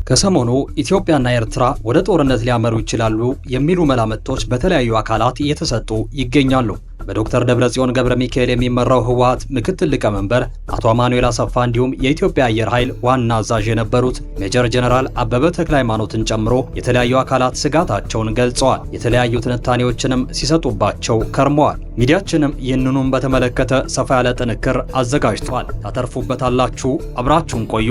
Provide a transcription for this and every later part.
ከሰሞኑ ኢትዮጵያና ኤርትራ ወደ ጦርነት ሊያመሩ ይችላሉ የሚሉ መላምቶች በተለያዩ አካላት እየተሰጡ ይገኛሉ። በዶክተር ደብረጽዮን ገብረ ሚካኤል የሚመራው ህወሓት ምክትል ሊቀመንበር አቶ አማኑኤል አሰፋ እንዲሁም የኢትዮጵያ አየር ኃይል ዋና አዛዥ የነበሩት ሜጀር ጀነራል አበበ ተክለሃይማኖትን ጨምሮ የተለያዩ አካላት ስጋታቸውን ገልጸዋል። የተለያዩ ትንታኔዎችንም ሲሰጡባቸው ከርመዋል። ሚዲያችንም ይህንኑም በተመለከተ ሰፋ ያለ ጥንክር አዘጋጅቷል። ታተርፉበታላችሁ። አብራችሁን ቆዩ።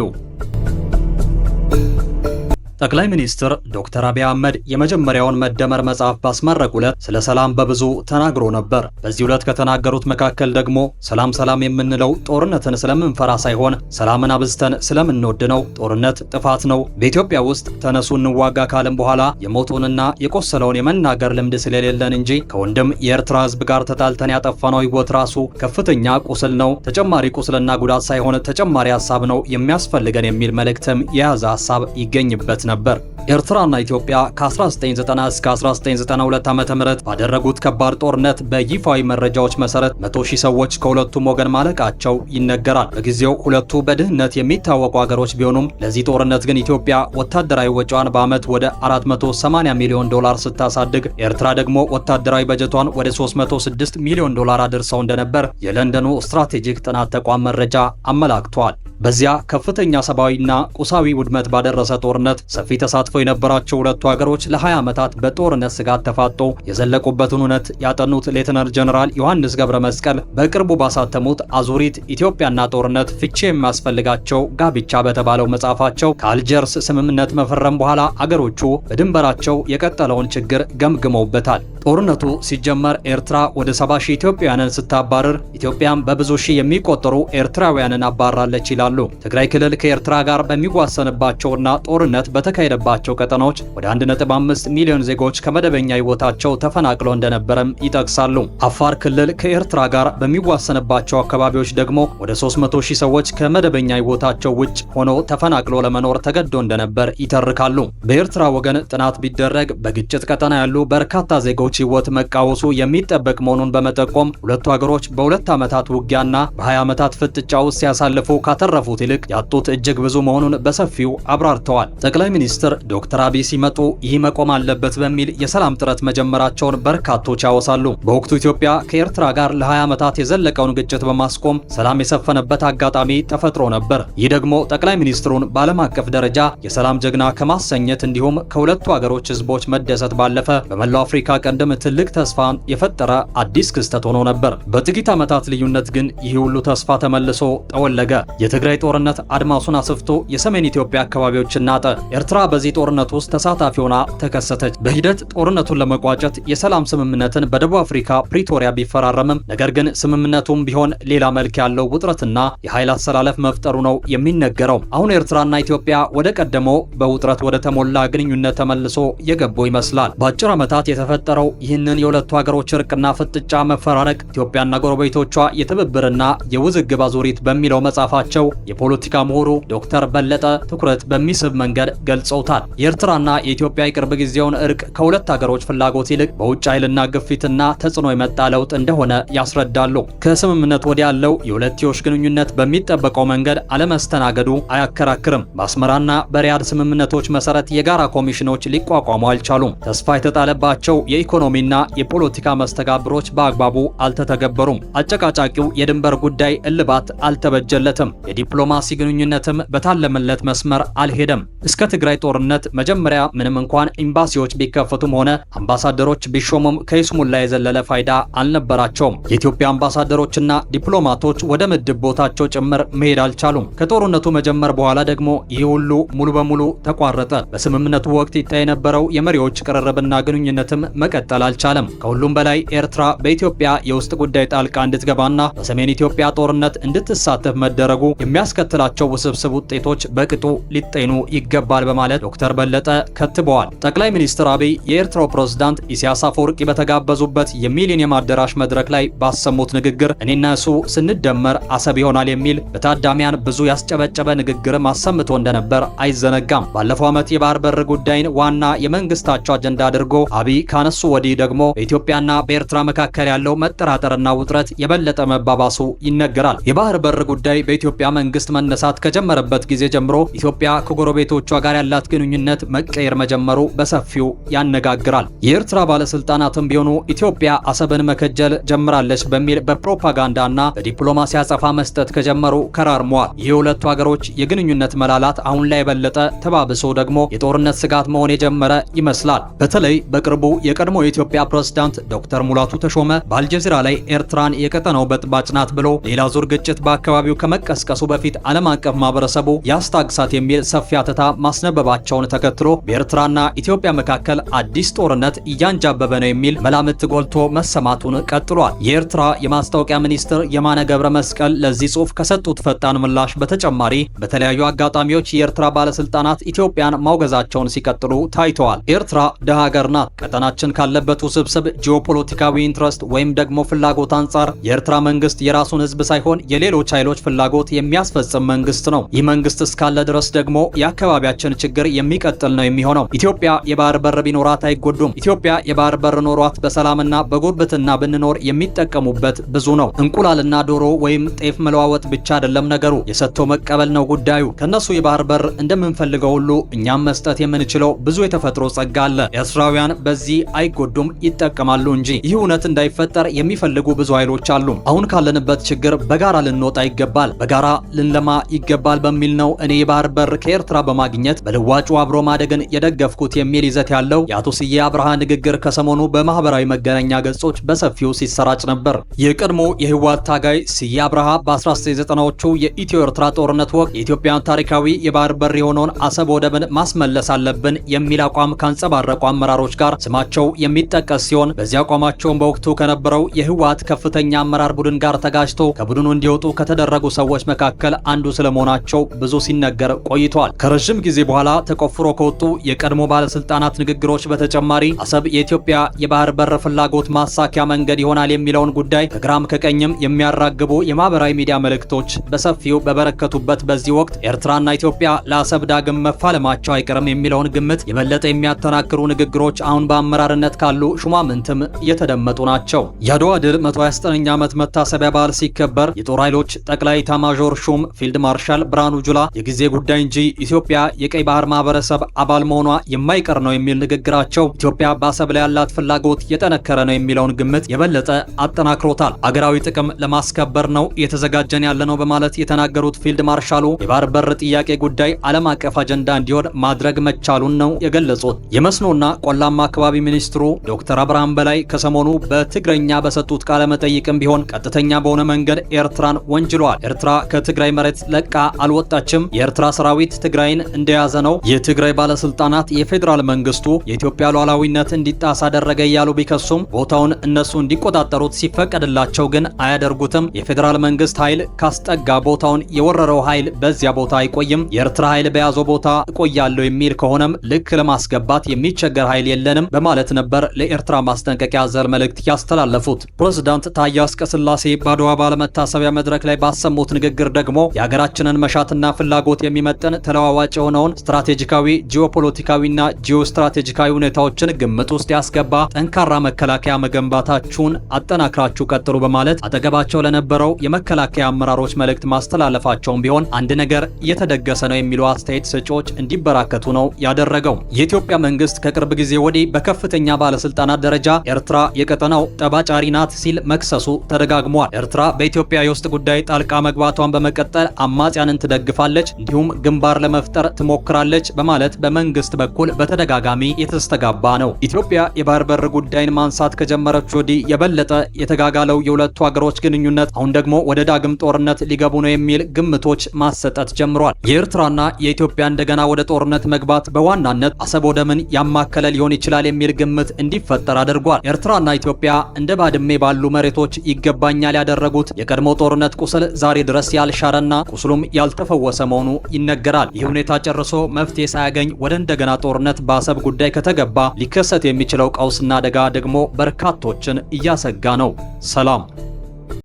ጠቅላይ ሚኒስትር ዶክተር አብይ አህመድ የመጀመሪያውን መደመር መጽሐፍ ባስመረቁ ዕለት ስለ ሰላም በብዙ ተናግሮ ነበር። በዚህ ዕለት ከተናገሩት መካከል ደግሞ ሰላም የምንለው ጦርነትን ስለምንፈራ ሳይሆን ሰላምን አብዝተን ስለምንወድ ነው። ጦርነት ጥፋት ነው። በኢትዮጵያ ውስጥ ተነሱ እንዋጋ ካለም በኋላ የሞቱንና የቆሰለውን የመናገር ልምድ ስለሌለን እንጂ ከወንድም የኤርትራ ህዝብ ጋር ተጣልተን ያጠፋነው ህይወት ራሱ ከፍተኛ ቁስል ነው። ተጨማሪ ቁስልና ጉዳት ሳይሆን ተጨማሪ ሐሳብ ነው የሚያስፈልገን የሚል መልእክትም የያዘ ሐሳብ ይገኝበት ነበር። ኤርትራና ኢትዮጵያ ከ1990 እስከ 1992 ዓ.ም ባደረጉት ከባድ ጦርነት በይፋዊ መረጃዎች መሰረት 100,000 ሰዎች ከሁለቱም ወገን ማለቃቸው ይነገራል። በጊዜው ሁለቱ በድህነት የሚታወቁ ሀገሮች ቢሆኑም ለዚህ ጦርነት ግን ኢትዮጵያ ወታደራዊ ወጪዋን በዓመት ወደ $480 ሚሊዮን ስታሳድግ፣ ኤርትራ ደግሞ ወታደራዊ በጀቷን ወደ $306 ሚሊዮን አድርሰው እንደነበር የለንደኑ ስትራቴጂክ ጥናት ተቋም መረጃ አመላክቷል። በዚያ ከፍተኛ ሰብአዊና ቁሳዊ ውድመት ባደረሰ ጦርነት ሰፊ ተሳትፎ የነበራቸው ሁለቱ ሀገሮች ለ20 ዓመታት በጦርነት ስጋት ተፋጦ የዘለቁበትን እውነት ያጠኑት ሌተናል ጀነራል ዮሐንስ ገብረ መስቀል በቅርቡ ባሳተሙት አዙሪት ኢትዮጵያና ጦርነት ፍቺ የሚያስፈልጋቸው ጋብቻ በተባለው መጽሐፋቸው ከአልጀርስ ስምምነት መፈረም በኋላ አገሮቹ በድንበራቸው የቀጠለውን ችግር ገምግመውበታል። ጦርነቱ ሲጀመር ኤርትራ ወደ 70,000 ኢትዮጵያውያንን ስታባረር ኢትዮጵያም በብዙ ሺህ የሚቆጠሩ ኤርትራውያንን አባራለች ይላሉ። ትግራይ ክልል ከኤርትራ ጋር በሚዋሰንባቸውና ጦርነት በተካሄደባቸው ቀጠናዎች ወደ 1.5 ሚሊዮን ዜጎች ከመደበኛ ህይወታቸው ተፈናቅለው እንደነበረም ይጠቅሳሉ። አፋር ክልል ከኤርትራ ጋር በሚዋሰንባቸው አካባቢዎች ደግሞ ወደ 300,000 ሰዎች ከመደበኛ ህይወታቸው ውጭ ሆነው ተፈናቅለው ለመኖር ተገዶ እንደነበር ይተርካሉ። በኤርትራ ወገን ጥናት ቢደረግ በግጭት ቀጠና ያሉ በርካታ ዜጎች ህይወት መቃወሱ የሚጠበቅ መሆኑን በመጠቆም ሁለቱ ሀገሮች በ2 ዓመታት ውጊያና በ20 ዓመታት ፍጥጫ ውስጥ ሲያሳልፉ ካተረፉት ይልቅ ያጡት እጅግ ብዙ መሆኑን በሰፊው አብራርተዋል። ጠቅላይ ሚኒስትር ዶክተር አብይ ሲመጡ ይህ መቆም አለበት በሚል የሰላም ጥረት መጀመራቸውን በርካቶች ያወሳሉ። በወቅቱ ኢትዮጵያ ከኤርትራ ጋር ለ20 ዓመታት የዘለቀውን ግጭት በማስቆም ሰላም የሰፈነበት አጋጣሚ ተፈጥሮ ነበር። ይህ ደግሞ ጠቅላይ ሚኒስትሩን በዓለም አቀፍ ደረጃ የሰላም ጀግና ከማሰኘት እንዲሁም ከሁለቱ ሀገሮች ህዝቦች መደሰት ባለፈ በመላው አፍሪካ ቀንድም ትልቅ ተስፋን የፈጠረ አዲስ ክስተት ሆኖ ነበር። በጥቂት ዓመታት ልዩነት ግን ይህ ሁሉ ተስፋ ተመልሶ ጠወለገ። የትግራይ ጦርነት አድማሱን አስፍቶ የሰሜን ኢትዮጵያ አካባቢዎችን ናጠ። ኤርትራ በዚህ ጦርነት ውስጥ ተሳታፊ ሆና ተከሰተች። በሂደት ጦርነቱን ለመቋጨት የሰላም ስምምነትን በደቡብ አፍሪካ ፕሪቶሪያ ቢፈራረምም ነገር ግን ስምምነቱም ቢሆን ሌላ መልክ ያለው ውጥረትና የኃይል አሰላለፍ መፍጠሩ ነው የሚነገረው። አሁን ኤርትራና ኢትዮጵያ ወደ ቀደመው በውጥረት ወደ ተሞላ ግንኙነት ተመልሶ የገቡ ይመስላል። በአጭር ዓመታት የተፈጠረው ይህንን የሁለቱ ሀገሮች እርቅና ፍጥጫ መፈራረቅ ኢትዮጵያና ጎረቤቶቿ የትብብርና የውዝግብ አዙሪት በሚለው መጽሐፋቸው የፖለቲካ ምሁሩ ዶክተር በለጠ ትኩረት በሚስብ መንገድ ገልጸውታል። የኤርትራና የኢትዮጵያ የቅርብ ጊዜውን እርቅ ከሁለት ሀገሮች ፍላጎት ይልቅ በውጭ ኃይልና ግፊትና ተጽዕኖ የመጣ ለውጥ እንደሆነ ያስረዳሉ። ከስምምነት ወዲያ ያለው የሁለትዮሽ ግንኙነት በሚጠበቀው መንገድ አለመስተናገዱ አያከራክርም። በአስመራና በሪያድ ስምምነቶች መሰረት የጋራ ኮሚሽኖች ሊቋቋሙ አልቻሉም። ተስፋ የተጣለባቸው የኢኮኖሚና የፖለቲካ መስተጋብሮች በአግባቡ አልተተገበሩም። አጨቃጫቂው የድንበር ጉዳይ እልባት አልተበጀለትም። የዲፕሎማሲ ግንኙነትም በታለመለት መስመር አልሄደም። እስከ ትግራይ ጦርነት መጀመሪያ ምንም እንኳን ኤምባሲዎች ቢከፈቱም ሆነ አምባሳደሮች ቢሾሙም ከይስሙላ የዘለለ ፋይዳ አልነበራቸውም። የኢትዮጵያ አምባሳደሮችና ዲፕሎማቶች ወደ ምድብ ቦታቸው ጭምር መሄድ አልቻሉም። ከጦርነቱ መጀመር በኋላ ደግሞ ይህ ሁሉ ሙሉ በሙሉ ተቋረጠ። በስምምነቱ ወቅት ይታይ የነበረው የመሪዎች ቅርርብና ግንኙነትም መቀጠል አልቻለም። ከሁሉም በላይ ኤርትራ በኢትዮጵያ የውስጥ ጉዳይ ጣልቃ እንድትገባና በሰሜን ኢትዮጵያ ጦርነት እንድትሳተፍ መደረጉ የሚያስከትላቸው ውስብስብ ውጤቶች በቅጡ ሊጤኑ ይገባል በማለት ዶክተር በለጠ ከትበዋል። ጠቅላይ ሚኒስትር አብይ የኤርትራው ፕሬዝዳንት ኢሳያስ አፈወርቂ በተጋበዙበት የሚሊኒየም አዳራሽ መድረክ ላይ ባሰሙት ንግግር እኔና እሱ ስንደመር አሰብ ይሆናል የሚል በታዳሚያን ብዙ ያስጨበጨበ ንግግርም አሰምቶ እንደነበር አይዘነጋም። ባለፈው ዓመት የባህር በር ጉዳይን ዋና የመንግስታቸው አጀንዳ አድርጎ አብይ ካነሱ ወዲህ ደግሞ በኢትዮጵያና በኤርትራ መካከል ያለው መጠራጠርና ውጥረት የበለጠ መባባሱ ይነገራል። የባህር በር ጉዳይ በኢትዮጵያ መንግስት መነሳት ከጀመረበት ጊዜ ጀምሮ ኢትዮጵያ ከጎረቤቶቿ ጋር ያላት ግንኙነት መቀየር መጀመሩ በሰፊው ያነጋግራል። የኤርትራ ባለስልጣናትም ቢሆኑ ኢትዮጵያ አሰብን መከጀል ጀምራለች በሚል በፕሮፓጋንዳና በዲፕሎማሲ አጸፋ መስጠት ከጀመሩ ከራርመዋል። የሁለቱ ሀገሮች የግንኙነት መላላት አሁን ላይ የበለጠ ተባብሶ ደግሞ የጦርነት ስጋት መሆን የጀመረ ይመስላል። በተለይ በቅርቡ የቀድሞ የኢትዮጵያ ፕሬዝዳንት ዶክተር ሙላቱ ተሾመ በአልጀዚራ ላይ ኤርትራን የቀጠናው በጥባጭ ናት ብሎ ሌላ ዙር ግጭት በአካባቢው ከመቀስቀሱ በፊት ዓለም አቀፍ ማህበረሰቡ ያስታግሳት የሚል ሰፊ አተታ ማስነበባቸውን ተከትሎ በኤርትራና ኢትዮጵያ መካከል አዲስ ጦርነት እያንጃበበ ነው የሚል መላምት ጎልቶ መሰማቱን ቀጥሏል። የኤርትራ የማስታወቂያ ሚኒስትር የማነ ገብረ መስቀል ለዚህ ጽሑፍ ከሰጡት ፈጣን ምላሽ በተጨማሪ በተለያዩ አጋጣሚዎች የኤርትራ ባለስልጣናት ኢትዮጵያን ማውገዛቸውን ሲቀጥሉ ታይተዋል። ኤርትራ ደሃ ሀገር ናት። ቀጠናችን ካለበት ውስብስብ ጂኦፖለቲካዊ ኢንትረስት ወይም ደግሞ ፍላጎት አንጻር የኤርትራ መንግስት የራሱን ህዝብ ሳይሆን የሌሎች ኃይሎች ፍላጎት የሚያስፈጽም መንግስት ነው። ይህ መንግስት እስካለ ድረስ ደግሞ የአካባቢያችን ችግር የሚቀጥል ነው የሚሆነው። ኢትዮጵያ የባህር በር ቢኖራት አይጎዱም። ኢትዮጵያ የባህር በር ኖሯት በሰላምና በጉርብትና ብንኖር የሚጠቀሙበት ብዙ ነው። እንቁላልና ዶሮ ወይም ጤፍ መለዋወጥ ብቻ አይደለም ነገሩ፣ የሰጥቶ መቀበል ነው ጉዳዩ። ከነሱ የባህር በር እንደምንፈልገው ሁሉ እኛም መስጠት የምንችለው ብዙ የተፈጥሮ ጸጋ አለ። ኤርትራውያን በዚህ አይጎዱም፣ ይጠቀማሉ እንጂ። ይህ እውነት እንዳይፈጠር የሚፈልጉ ብዙ ኃይሎች አሉ። አሁን ካለንበት ችግር በጋራ ልንወጣ ይገባል፣ በጋራ ልንለማ ይገባል በሚል ነው እኔ የባህር በር ከኤርትራ በማግኘት በልዋጩ አብሮ ማደግን የደገፍኩት የሚል ይዘት ያለው የአቶ ስዬ አብርሃ ንግግር ከሰሞኑ በማህበራዊ መገናኛ ገጾች በሰፊው ሲሰራጭ ነበር። የቀድሞ የህወሓት ታጋይ ስዬ አብርሃ በ1990ዎቹ የኢትዮ ኤርትራ ጦርነት ወቅት የኢትዮጵያን ታሪካዊ የባህር በር የሆነውን አሰብ ወደብን ማስመለስ አለብን የሚል አቋም ካንጸባረቁ አመራሮች ጋር ስማቸው የሚጠቀስ ሲሆን በዚህ አቋማቸውን በወቅቱ ከነበረው የህወሓት ከፍተኛ አመራር ቡድን ጋር ተጋጅቶ ከቡድኑ እንዲወጡ ከተደረጉ ሰዎች መካከል አንዱ ስለመሆናቸው ብዙ ሲነገር ቆይቷል። ከረጅም ጊዜ በኋላ ተቆፍሮ ከወጡ የቀድሞ ባለስልጣናት ንግግሮች በተጨማሪ አሰብ የኢትዮጵያ የባህር በር ፍላጎት ማሳኪያ መንገድ ይሆናል የሚለውን ጉዳይ ከግራም ከቀኝም የሚያራግቡ የማህበራዊ ሚዲያ መልእክቶች በሰፊው በበረከቱበት በዚህ ወቅት ኤርትራና ኢትዮጵያ ለአሰብ ዳግም መፋለማቸው አይቀርም የሚለውን ግምት የበለጠ የሚያጠናክሩ ንግግሮች አሁን በአመራርነት ካሉ ሹማምንትም እየተደመጡ ናቸው። የአድዋ ድል 129ኛ ዓመት መታሰቢያ በዓል ሲከበር የጦር ኃይሎች ጠቅላይ ኤታማዦር ሹም ፊልድ ማርሻል ብርሃኑ ጁላ የጊዜ ጉዳይ እንጂ ኢትዮጵያ የቀይ ባህር ማህበረሰብ አባል መሆኗ የማይቀር ነው የሚል ንግግራቸው ኢትዮጵያ በአሰብ ላይ ያላት ፍላጎት የጠነከረ ነው የሚለውን ግምት የበለጠ አጠናክሮታል። አገራዊ ጥቅም ለማስከበር ነው እየተዘጋጀን ያለ ነው በማለት የተናገሩት ፊልድ ማርሻሉ የባህር በር ጥያቄ ጉዳይ ዓለም አቀፍ አጀንዳ እንዲሆን ማድረግ መቻሉን ነው የገለጹት። የመስኖና ቆላማ አካባቢ ሚኒስትሩ ዶክተር አብርሃም በላይ ከሰሞኑ በትግረኛ በሰጡት ቃለ መጠይቅም ቢሆን ቀጥተኛ በሆነ መንገድ ኤርትራን ወንጅለዋል። ኤርትራ ከትግራይ መሬት ለቃ አልወጣችም፣ የኤርትራ ሰራዊት ትግራይን እንደያዘ ነው። የትግራይ ባለስልጣናት የፌዴራል መንግስቱ የኢትዮጵያ ሉዓላዊነት እንዲጣስ አደረገ እያሉ ቢከሱም ቦታውን እነሱ እንዲቆጣጠሩት ሲፈቀድላቸው ግን አያደርጉትም። የፌዴራል መንግስት ኃይል ካስጠጋ ቦታውን የወረረው ኃይል በዚያ ቦታ አይቆይም። የኤርትራ ኃይል በያዘው ቦታ እቆያለሁ የሚል ከሆነም ልክ ለማስገባት የሚቸገር ኃይል የለንም በማለት ነበር ለኤርትራ ማስጠንቀቂያ ዘል መልእክት ያስተላለፉት። ፕሬዝዳንት ታዬ አጽቀሥላሴ በአድዋ ባለመታሰቢያ መድረክ ላይ ባሰሙት ንግግር ደግሞ የሀገራችንን መሻትና ፍላጎት የሚመጥን ተለዋዋጭ የሆነውን ስትራቴጂካዊ፣ ጂኦፖለቲካዊና ጂኦስትራቴጂካዊ ሁኔታዎችን ግምት ውስጥ ያስገባ ጠንካራ መከላከያ መገንባታችሁን አጠናክራችሁ ቀጥሉ በማለት አጠገባቸው ለነበረው የመከላከያ አመራሮች መልእክት ማስተላለፋቸውን ቢሆን አንድ ነገር እየተደገሰ ነው የሚሉ አስተያየት ሰጪዎች እንዲበራከቱ ነው ያደረገው። የኢትዮጵያ መንግስት ከቅርብ ጊዜ ወዲህ በከፍተኛ ባለስልጣናት ደረጃ ኤርትራ የቀጠናው ጠባጫሪ ናት ሲል መክሰሱ ተደጋግሟል። ኤርትራ በኢትዮጵያ የውስጥ ጉዳይ ጣልቃ መግባቷን በመቀጠል አማጽያንን ትደግፋለች፣ እንዲሁም ግንባር ለመፍጠር ትሞክራለች በማለት በመንግስት በኩል በተደጋጋሚ የተስተጋባ ነው። ኢትዮጵያ የባህር በር ጉዳይን ማንሳት ከጀመረች ወዲህ የበለጠ የተጋጋለው የሁለቱ ሀገሮች ግንኙነት አሁን ደግሞ ወደ ዳግም ጦርነት ሊገቡ ነው የሚል ግምቶች ማሰጠት ጀምሯል። የኤርትራና የኢትዮጵያ እንደገና ወደ ጦርነት መግባት በዋናነት አሰብ ወደብን ያማከለ ሊሆን ይችላል የሚል ግምት እንዲፈጠር አድርጓል። ኤርትራና ኢትዮጵያ እንደ ባድሜ ባሉ መሬቶች ይገባኛል ያደረጉት የቀድሞ ጦርነት ቁስል ዛሬ ድረስ ያልሻረና ቁስሉም ያልተፈወሰ መሆኑ ይነገራል። ይህ ሁኔታ ጨርሶ መፍትሄ ሳያገኝ ወደ እንደገና ጦርነት በአሰብ ጉዳይ ከተገባ ሊከሰት የሚችለው ቀውስና አደጋ ደግሞ በርካቶችን እያሰጋ ነው። ሰላም